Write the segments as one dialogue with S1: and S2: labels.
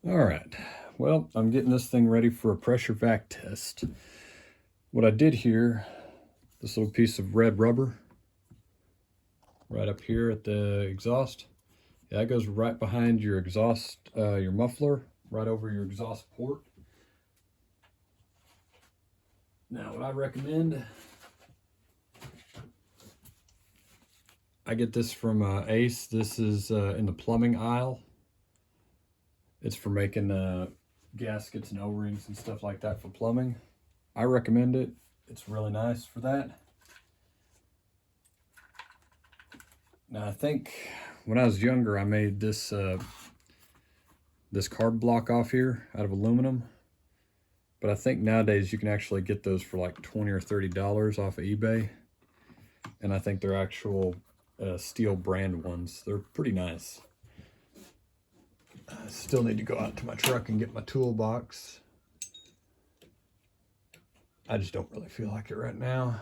S1: All right, well, I'm getting this thing ready for a pressure vac test. What I did here, this little piece of red rubber right up here at the exhaust, that goes right behind your exhaust, your muffler, right over your exhaust port. Now, what I recommend, I get this from Ace. This is in the plumbing aisle. It's for making gaskets and O-rings and stuff like that for plumbing. I recommend it. It's really nice for that. Now, I think when I was younger, I made this this card block off here out of aluminum. But I think nowadays you can actually get those for like $20 or $30 off of eBay. And I think they're actual STIHL brand ones. They're pretty nice. I still need to go out to my truck and get my toolbox. I just don't really feel like it right now.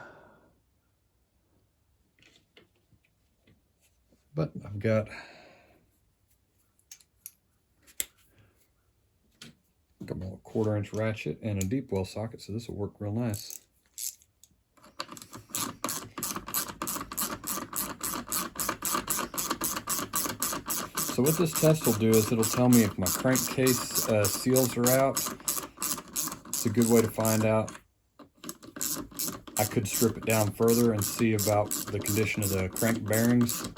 S1: But I've got a little 1/4-inch ratchet and a deep well socket, so this will work real nice. So what this test will do is it'll tell me if my crankcase seals are out. It's a good way to find out. I could strip it down further and see about the condition of the crank bearings.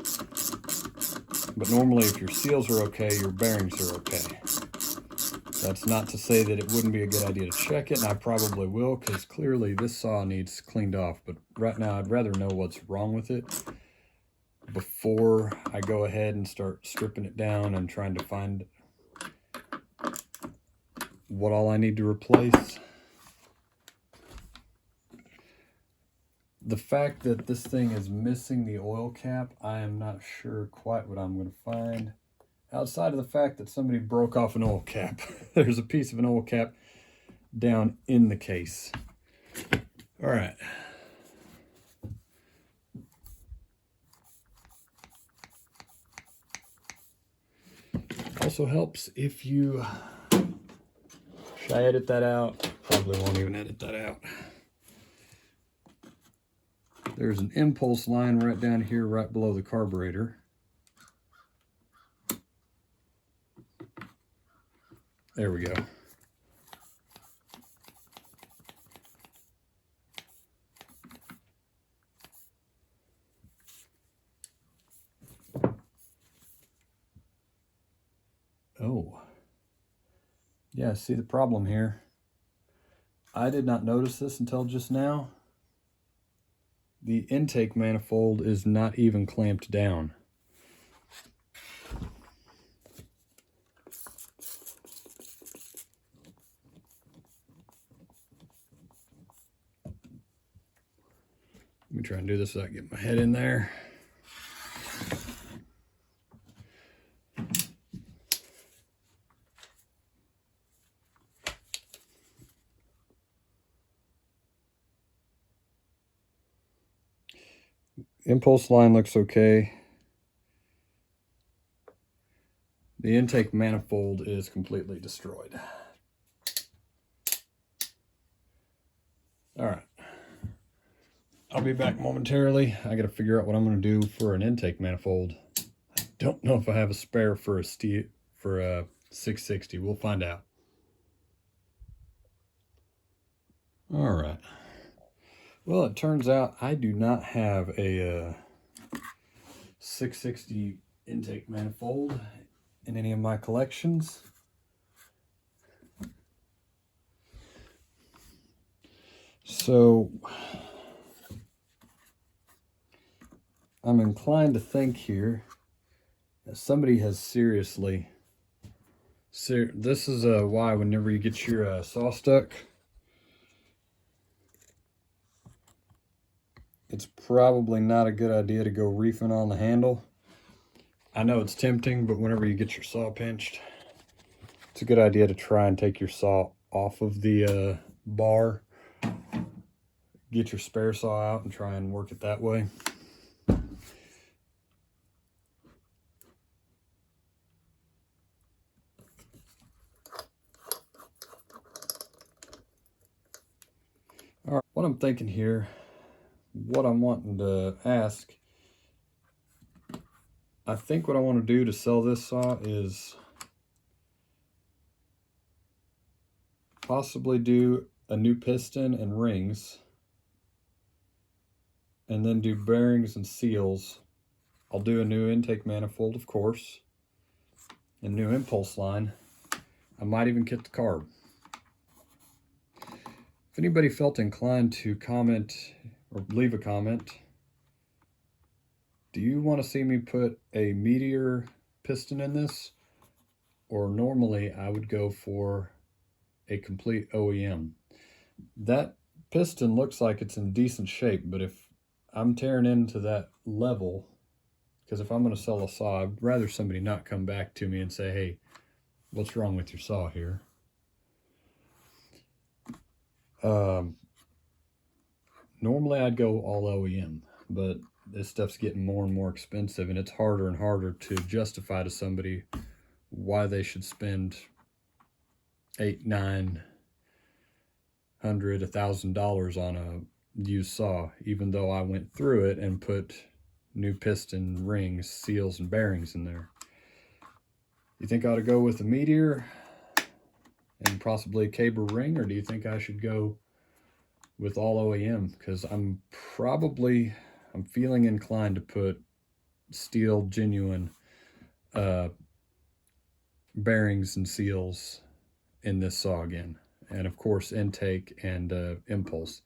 S1: But normally if your seals are okay, your bearings are okay. That's not to say that it wouldn't be a good idea to check it, and I probably will, because clearly this saw needs cleaned off. But right now I'd rather know what's wrong with it before I go ahead and start stripping it down and trying to find what all I need to replace. The fact that this thing is missing the oil cap, I am not sure quite what I'm going to find. Outside of the fact that somebody broke off an oil cap. There's a piece of an oil cap down in the case. All right. Also helps if you, should I edit that out? Probably won't even edit that out. There's an impulse line right down here, right below the carburetor. There we go. Oh, yeah, see the problem here. I did not notice this until just now. The intake manifold is not even clamped down. Let me try and do this without getting my head in there. Impulse line looks okay. The intake manifold is completely destroyed. All right. I'll be back momentarily. I got to figure out what I'm going to do for an intake manifold. I don't know if I have a spare for a 660. We'll find out. All right. Well, it turns out I do not have a 660 intake manifold in any of my collections. So I'm inclined to think here that somebody has seriously, this is why whenever you get your saw stuck, it's probably not a good idea to go reefing on the handle. I know it's tempting, but whenever you get your saw pinched, it's a good idea to try and take your saw off of the bar, get your spare saw out and try and work it that way. All right, what I'm thinking here, what I'm wanting to ask, I think what I want to do to sell this saw is possibly do a new piston and rings, and then do bearings and seals. I'll do a new intake manifold, of course, and new impulse line. I might even kit the carb. If anybody felt inclined to comment or leave a comment, do you want to see me put a Meteor piston in this? Or normally I would go for a complete OEM. That piston looks like it's in decent shape, but if I'm tearing into that level, because if I'm going to sell a saw, I'd rather somebody not come back to me and say, hey, what's wrong with your saw here? Normally I'd go all OEM, but this stuff's getting more and more expensive, and it's harder and harder to justify to somebody why they should spend $800, $900, $1,000 on a used saw, even though I went through it and put new piston, rings, seals, and bearings in there. You think I ought to go with a Meteor and possibly a cable ring, or do you think I should go with all OEM? Because I'm feeling inclined to put STIHL genuine bearings and seals in this saw again, and of course intake and impulse.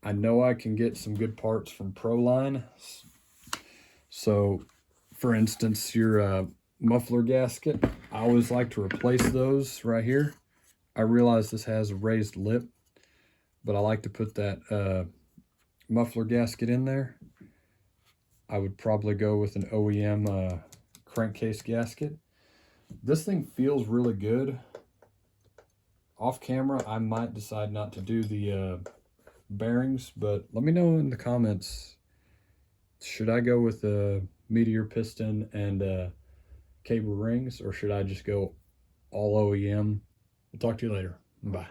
S1: I know I can get some good parts from Proline. So for instance, your muffler gasket, I always like to replace those right here. I realize this has a raised lip, but I like to put that muffler gasket in there. I would probably go with an OEM crankcase gasket. This thing feels really good. Off camera, I might decide not to do the bearings, but let me know in the comments, should I go with a Meteor piston and cable rings, or should I just go all OEM? We'll talk to you later. Bye.